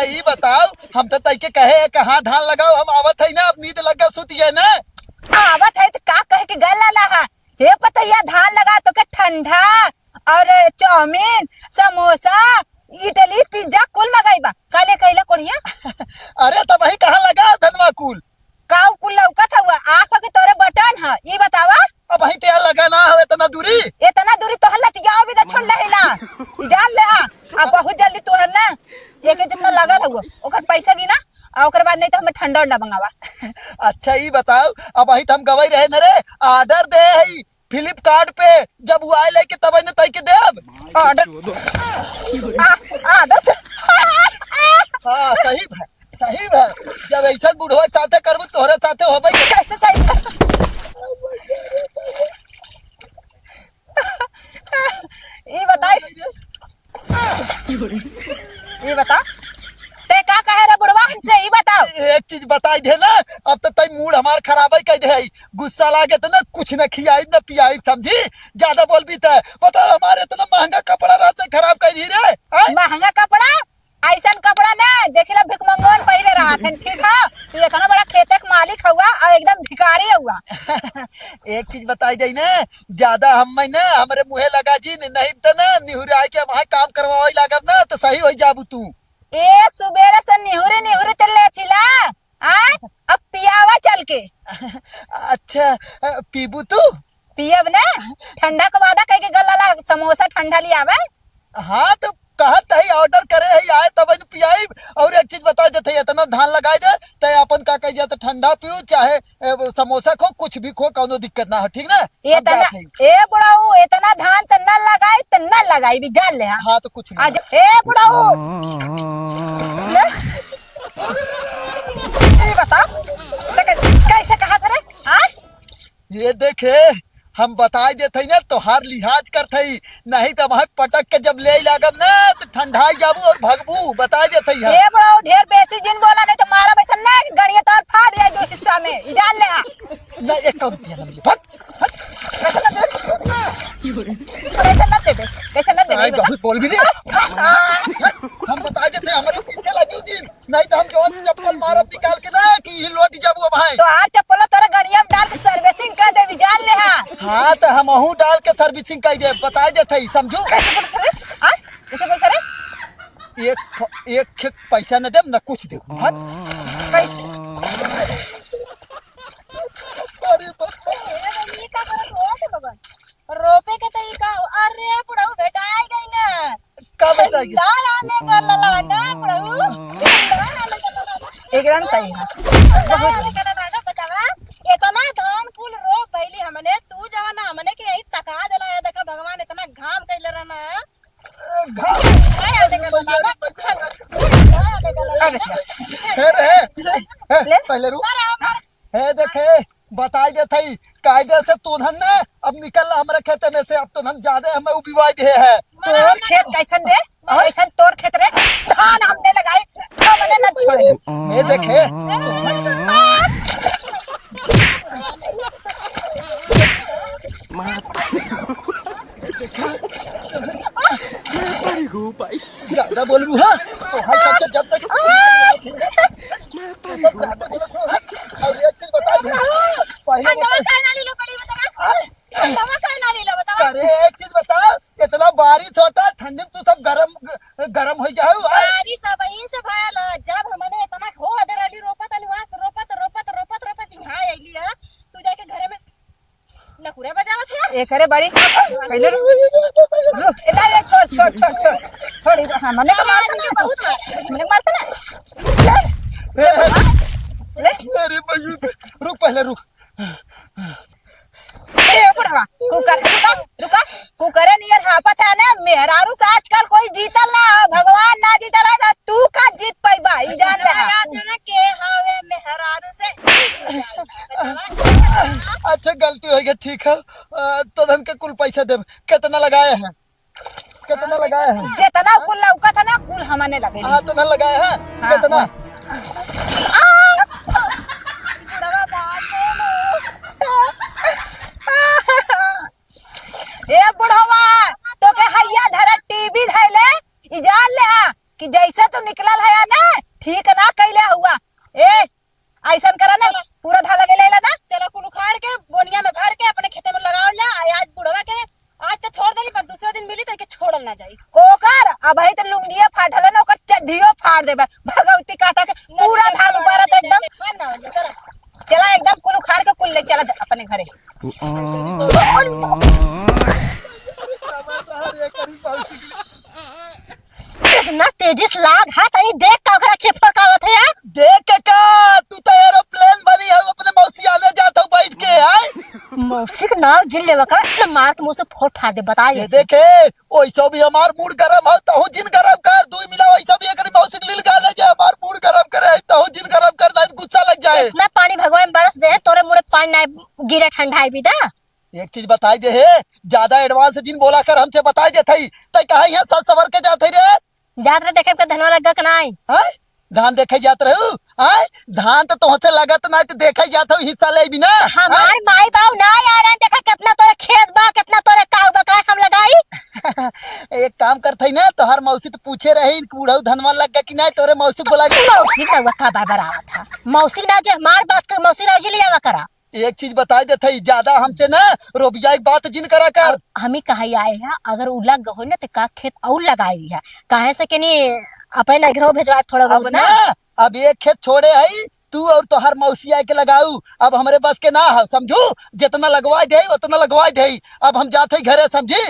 ये बताओ हम तो तय के कहे कहाँ धान लगाओ हम आवत है ना अब नींद लगा सुतिए ना आवत है तो का कहे के गल लहा हे पतैया धान लगा तो के ठंडा और चाउमीन समोसा इडली पिज्जा कुल मंगाईबा काले कहला कोढ़िया अरे तब वही कहाँ लगा धनवा कुल काऊ कुल लौकत हुआ आँख के तोरे बटन है ये बतावा अब वही तेल लगा ना हो इतना दूरी तो हल्ला भी तो छोड़ लेला जान ले अब बहुत जल्दी तोहर ना एक जितना लगल हुआ ओकर पैसा गिना और ओकर बाद नहीं तो हमें ठंडा उंडा मंगावा। अच्छा ये बताओ अब वही हम गवाई रहे न रे ऑर्डर दे है फ्लिपकार्ट पे जब वो आए लेके तब न तय के देब ऑर्डर हां सही है जब ऐसा बुढ़वा साथे करबू तोहरे साथे होबे कैसे सही ये बता ते का कहे रे बुढ़वा हमसे ये बताओ एक चीज बताई दे ना अब तो तई मूड हमार खराब कर दे गुस्सा लागे तो ना कुछ न खियाई न पियाई समझी ज्यादा बोल भी था बता हमारे इतना महंगा कपड़ा रहते खराब कर दी रे महंगा कपड़ा ऐसा कपड़ा ना देखला भिकमंगन पहले रहा था ठीक है तू इतना बड़ा खेते का मालिक हुआ और एकदम भिखारी हुआ एक चीज बताई दे ना ज्यादा हम ना हमारे मुहे लगा जी नहीं तो ना निहुरे आके वहां काम करवाई लागब ना तो सही हो जाबू तू एक सुबेरे से निहुरे चले थिला अब पियावा चल के अच्छा पीबू तू पियब ना ठंडा का वादा कह के गला समोसा ठंडा लिया आवे हाँ तो कहत है ऑर्डर करे है आए तब पियाई और एक चीज बता देते इतना धान लगाए दे तो अपन का कह जाए तो ठंडा पियो चाहे समोसा खो कुछ भी खो कोनो दिक्कत ना हो ठीक ना ए बुढ़ाऊ इतना धान तन्ना लगाई भी जान ले हाँ तो कुछ आज ए बुढ़ाऊ ले ये बता कैसे कहा था रे हाँ ये देखे हम बता देते ना तोहार लिहाज करते नहीं तो वहां पटक के जब ले लागब ना तो ठंडा जाबू और भगबू बता देते ये बड़ा ढेर बेसी जिन बोला नहीं तो मारा वैसा ना गड़िया तोर फाड़ जाए दो हिस्सा में जान ले ना 1 रुपया ना मिले कैसे न दे बहुत बोल भी हम बता देते हमारे पीछे लगी दिन नहीं तो हम जो चप्पल मारब निकाल के ना कि लौट जाबू भाई तो आज चप्पल तोरा गड़िया में डाल के सर्विसिंग कर दे जान ले हाँ तो हम डाल के सर्विसिंग कर दे बता देते समझू कैसे बोल रे एक पैसा न दे न कुछ दे रोपे के तरीका अरे बुढ़ऊ भेटाई गई ना का भेटाई दाल आने का ललाना बुढ़ऊ एकदम सही है दाल आने का ललाना बचावा इतना धान कुल रोप पहली हमने तू जवाना हमने के यही तका देला है देखा भगवान इतना घाम कइले रहना पहले रुक है देखे बताई देते कायदे से तोहन ने अब निकल हमारे खेते में से अब तो हम ज्यादा हमें उबिवाई दे है तोर खेत कैसन रे कैसन तोर खेत रे धान हमने लगाए हमने न छोड़े ये देखे ज्यादा बोलबू हाँ तो हर सबसे जब तक और एक चीज बता दूं अरे एक चीज बताओ इतना बारिश होता ठंडी में तू सब गरम हो जाओ बारिश वहीं से भयल जब हमने इतना हो दरली रोपत यहां आइली है तू जाके घर में नकुरे बजावत है एक अरे बड़ी पहले रुक इधर छोड़ हमने तो मारता ना बहुत हमने मारता ना ले अरे भाई रुक पहले रुक कुकर नियर हापत है ना मेहरारू से आजकल कोई जीतल ना भगवान ना जीतल है ना तू का जीत पाइबा ई जान ले ना के हवे मेहरारू से अच्छा गलती हो गई ठीक है तो धन के कुल पैसा दे कितना लगाए हैं जितना कुल लौका था ना कुल हमने लगे हाँ तो न लगाए हैं कितना ए बुढ़वा तो के हैया धरा टीवी धैले ई जान ले कि जैसे तो निकलल है ना काटा के पूरा धान उपारत एकदम। चला एकदम कुल उखाड़ के कुल ले चला अपने घरे। इतना तेजी से लाग है कहीं देख का ओकरा के फड़कावत है यार। देख के का तू तो एरोप्लेन बनी है अपने मौसी आने जाता हूँ बैठ के है। मौसी के नाम जिल लेवा कर तो मार के मुंह से फोड़ फाड़ दे बता ये देखे ओइसो भी हमार मूड गरम है तो जिन गरम कर दुई मिला वैसा भी अगर मौसी के लिए गाले जाए हमार मूड गरम करे तो जिन गरम कर ना गुस्सा लग जाए। इतना पानी भगवान बरस दे तोरे मुंह में पानी ना गिरे ठंडाई भी दा। एक चीज बताई दे है ज्यादा एडवांस जिन बोला कर हमसे बताई दे थई तई कहां यहाँ सच सवर के जाते रे जात रे देखे के धनवा लगा कनाई हैं धान देखे जात रहू हैं धान तो तोहसे लगत नहीं तो देखे जात हो हिस्सा ले भी ना। हमार माई बाऊ ना यार देखा कितना तोरे खेत बा कितना तोरे काऊ बका हम लगाई। एक काम करते ना तोहर मौसी तो पूछे रही बूढ़ऊ धनवा लग गया कि नहीं तोरे मौसी बोला मौसी ना का बार आवा था मौसी ना जो हमार बात कर मौसी ना जिले आवा करा। एक चीज बताई देते ज्यादा हमसे ना रोबिया की बात जिन करा कर। हम ही कहा आए हैं अगर उ लग हो ना तो का खेत और लगाई है काहे से कि नहीं अपने घर भेजवा थोड़ा अब बहुत ना अब एक खेत छोड़े है तू और तोहर मौसी आए के लगाऊ अब हमारे बस के ना है समझू जितना लगवाई दे उतना लगवाई दे अब हम जाते घरे समझी।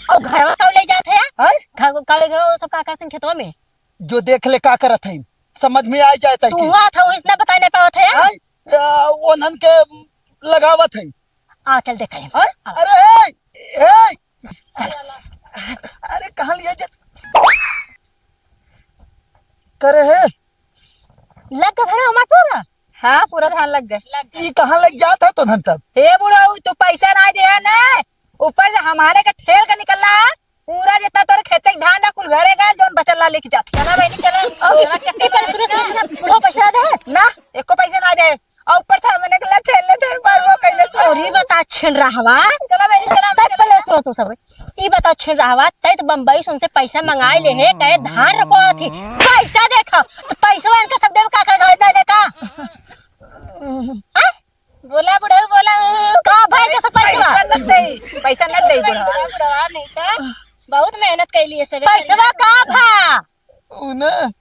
और घर का ले जाते हैं हैं? घर सब का करते हैं खेतों में जो देख ले का करत है समझ में आ जाए तू हुआ था इसने बता नहीं पावत है वो नन के लगावत है। आ चल देखा है अरे अरे कहाँ लिया जा करे है लग गया था हमारा पूरा। हाँ पूरा धान लग गए। ये कहाँ लग जाता तो नन तब हे बुढ़ाऊ तू पैसा ना दे है ना ऊपर से हमारे का ठेल का निकल रहा है पूरा जितना तोरे खेते के धान ना कुल घरे गए जोन बचल ला लेके जाती चला बहनी चला चला चक्के पर सुनो बुढ़ो पैसा दे ना एको पैसा ना दे और ऊपर था मैंने कहा ठेल ले फिर बार वो कहले और ये बता छिन रहा चला बहनी चला तब पहले सुनो तू सब ये बता छिन रहा तय तो बम्बई से उनसे पैसा मंगाए ले है कहे धान रखवा थी पैसा देखा तो पैसा इनका सब देव का कर गए देखा बोला बुढ़ाऊ बोला का भाई का सब पैसा न दे बुढ़ावा नहीं था बहुत मेहनत कैली है सब पैसा का भा उन्हें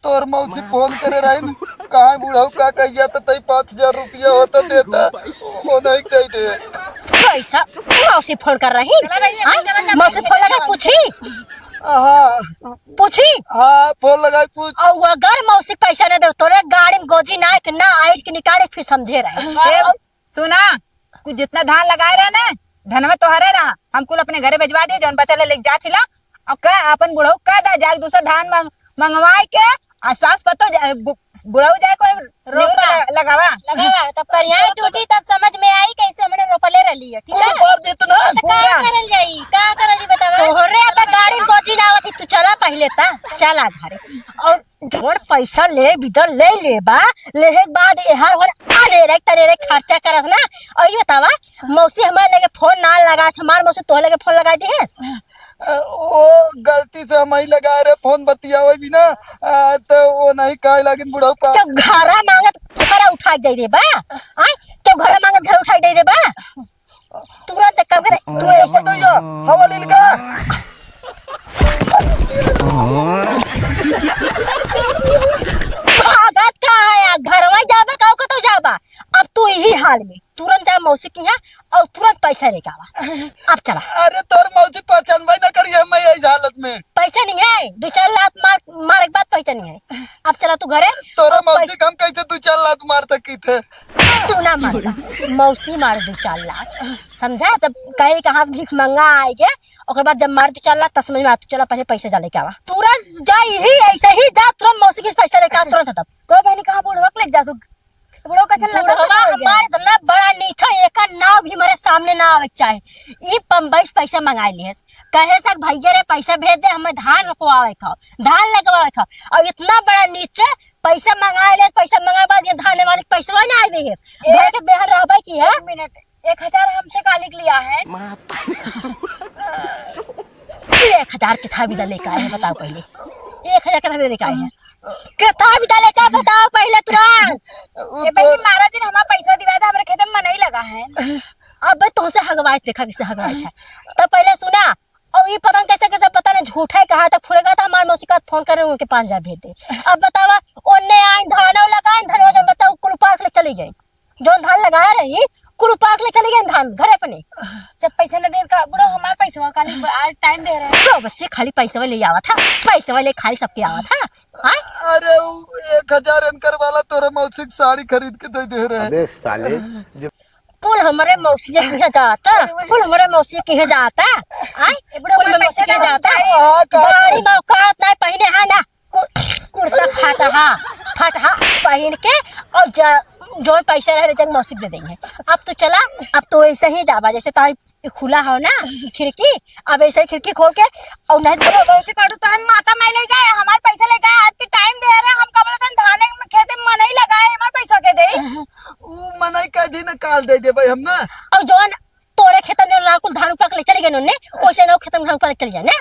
तोर मौसी फोन करे रही कहाँ बुढ़ाऊ का कहिया तो तई 5000 रुपया होता देता वो नहीं दे दे पैसा मौसी फोन कर रही मौसी फोन लगा पूछी हाँ पूछी हाँ फोन लगा कुछ और अगर मौसी पैसा न दे तोरे गाड़ी में गोजी ना कि ना आइट के निकाले फिर समझे रहे सुना कुछ जितना धान लगाए रहे ना धनवा तोहरे रहा हम कुल अपने घरे भिजवा दिए जौन बचा ले जा थिला और का अपन बुढ़ऊ का दा जाके दूसरा धान मंगवाए के आ सास पतो बुढ़ऊ जाए कोई रोपा लगावा तब करिया टूटी तब समझ में आई कैसे हमने रोपले रहली है ठीक है मार दे तो ना तो का करल जाई का करल जी बतावा तोहरे आता गाड़ी में गोजी ना आवत तू चला पहले ता चला घरे और ढोर पैसा ले बिदल ले लेबा लेहे के बाद एहर होर अरे रे तरे रे खर्चा करत ना और ये बतावा मौसी हमारे लगे फोन ना लगा हमार मौसी तोहरे लगे फोन लगा दी है वो गलती से हम ही लगा रहे फोन बतियावे भी ना तो वो नहीं कहे लेकिन बुढ़ाऊ पा तो घरा मांगत घरा उठा दे दे बा आ तो घरा मांगत घर उठा दे दे बा तुरंत कब करे तू ऐसा तो या हवा लील का भागत का है घर में जाबा काऊ को तो जाबा अब तू यही हाल में तुरंत जा मौसी के यहाँ और तुरंत पैसा लेके आवा अब चला। अरे तोर मौसी पहचान भाई ना करिए मैं इस हालत में पैसा नहीं है 2-4 लाख मार के बाद पैसा नहीं है अब चला तू घरे तोरा मौसी हम कैसे 2-4 लाख मार सकी थे तू ना मार मौसी मार 2-4 लाख समझा जब कहीं कहाँ से भीख मंगा आएगे और बाद जब मार 2-4 लाख तब समझ में आता चला पहले पैसे जा लेके आवा तुरंत जा ही ऐसे ही जा तुरंत मौसी के पैसा लेके आ तुरंत तब तो बहनी कहाँ बुढ़वा ले जा तू बुढ़ो कैसे बुढ़वा हमारे इतना बड़ा नीचा एक नाव भी हमारे सामने ना आवे चाहिए ये बम्बई से पैसा मंगा लिए कहे से भैया रे पैसा भेज दे हमें धान रखवावे खाओ धान लगवावे खाओ और इतना बड़ा नीचे पैसा मंगा ले पैसा मंगा बाद ये धान वाले पैसा ना आए दे घर के बेहर रहबे की है मिनट 1000 हमसे कालिक लिया है 1000 कितना भी लेके आए बताओ पहले 1000 कितना भी लेके आए हैं कितना भी लेके बताओ पहले तुरंत ए भाई महाराज जी ने हमारा पैसा दिया था हमारे खेत में नहीं लगा है अब तुमसे हगवाए देखा किसे हगवाए है तो पहले सुना और ये पता नहीं कैसे कैसे पता नहीं झूठा है कहा तक फुरेगा था हमारे मौसी का फोन करे उनके 5,000 भेज दे। अब बतावा ओने आए धान लगाए धनवा जब बच्चा कुल पाक ले चली गई जो धान लगाया रही कुल पाक ले चली गई धान घरे अपने। जब पैसा न दे का बुढ़ो हमार पैसा खाली आज टाइम दे रहे हैं तो बस से खाली पैसा ले आवा था पैसा ले खाली सबके आवा था। हाँ अरे 1,000 अंकर वाला तोरा मौसी की साड़ी खरीद के दे रहे हैं। अबे साले कुल हमारे मौसी के जाता कुल हमारे मौसी के जाता आय कुल हमारे मौसी के जाता गाड़ी में औकात नहीं पहने है ना कुर्ता फाटा पहन के और जो पैसा रहे जग मौसी दे देंगे। अब तो चला अब तो ऐसे ही जाबा जैसे तारी खुला हो ना खिड़की अब ऐसे ही खिड़की खोल के और नहीं तो काटू तो हम माता में ले जाए हमारे पैसा ले जाए आज के टाइम दे रहे हम कब धाने में खेते में नहीं लगाए हमारे पैसा के दे ऊ मनाई कह दी ना काल दे भाई हम ना। और जौन तोरे खेतन में लाकुल धान उपाक ले चले गए ने ओसे ना खेतन में धान उपाक चले जाए ना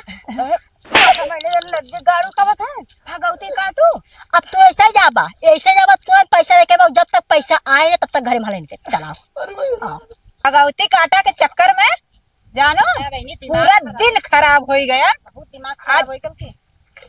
गाड़ू का बता भगवती काटू। अब तो ऐसा जाबा तुरंत पैसा लेके जब तक पैसा आए ना तब तक घरे में लेने चलाओ। अरे भाई भगवती काटा के चक्कर में जानो पूरा दिन खराब हो गया। बहुत दिमाग खराब हो गया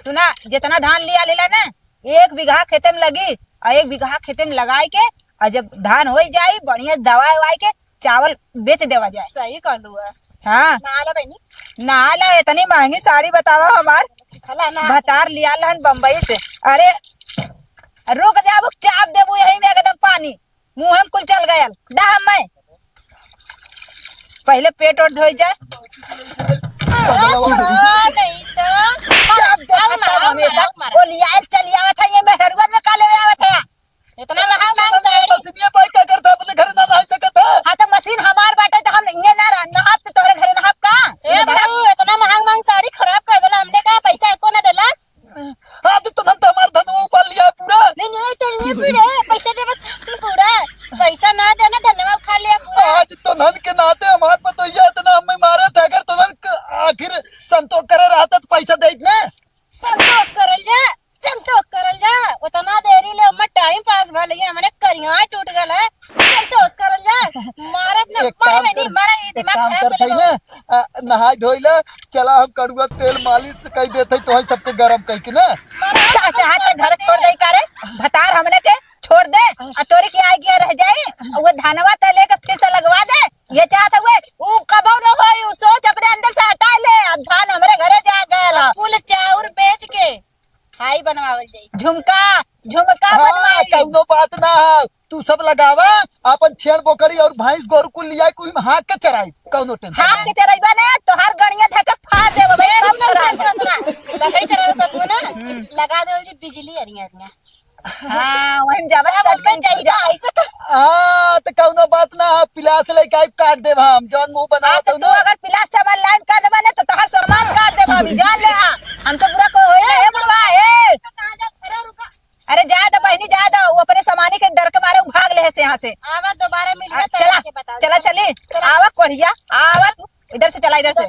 तू ना जितना धान लिया लेला ना 1 बीघा खेते में लगी और 1 बीघा खेते में लगाई के और जब धान हो जाई बढ़िया दवाई वाई के चावल बेच देवा जाए। सही कर लू हाँ नाला बहनी नाला इतनी महंगी साड़ी बतावा हमार खला ना भतार लिया लहन बम्बई से। अरे रुक जाबू चाप देबू यही में एकदम पानी मुंह हम कुल चल गया डा हम मैं पहले पेट और धोई जाए नहीं तो वो लिया चली आवत है ये मेहरुआ में काले में आवत है इतना महंगा साड़ी मशीनिया भाई क्या करता अपने घर ना नहा सकता। हाँ तो मशीन हमार बाटे तो हम ये ना नहाप तो तोरे घरे नहाप का ए बाबू इतना महंग साड़ी खराब कर देला हमने का पैसा एको ना देला। हाँ तो तुम तो हमारा धनवा उपाल लिया पूरा। नहीं तो लिए पूरा पैसा दे पूरा पैसा ना देना धन्यवाद खा लिया पूरा। आज तो नन के नाते हमारे पर तो ये इतना हमें मारे थे अगर तो नन आखिर संतोष करे रहा तो पैसा दे इतने संतोष करल जा उतना देरी ले हमर टाइम पास भर लिया हमने करिया टूट गल है संतोष करल जा मारत न मारे नहीं मारे ये दिमाग खराब कर ना नहाई धोई ले चला हम कड़ुआ तेल मालिश कह देते तो हम सबके गरम कह के ना क्या चाहत है घर छोड़ दे करे भतार हमने के छोड़ दे और तोरे की आ गया रह जाए वो धानवा तले के फिर से लगवा दे ये चाहत हुए ऊ कबो न होई ऊ सोच अपने अंदर से हटा ले अब धान हमरे घरे जा गया कुल चाउर बेच के हाई बनवावल जाई झुमका हाँ बनवाई कौनो बात ना है तू सब लगावा अपन छेड़ बोकड़ी और भैंस गोरु को लिया कोई हाथ के चराई कौनो टेंशन हाथ के चराइबा ने तो हर गणिया धके फाड़ देबो भाई सब सुना लकड़ी चरावे को तू ना लगा देवल जी बिजली अरिया हां वहीं जाबा सब में जाइबा ऐसे तो हाँ तो कौनो बात ना है पिलास लेके आई काट देब हम जौन मुंह बना तो तो तू अगर पिलास सामान लाइन कर देबा ने तो तोहर सामान काट देबा अभी जान ले हां हमसे बुरा कोई होई ना हे बुढ़वा हे कहां जा खड़ा रुका अरे जा दो बहनी जा दो वो अपने सामानी के डर के मारे वो भाग ले से यहाँ से आवा दोबारा मिलिए चला के बता चला चली आवा कोढ़िया आवा इधर से चला इधर से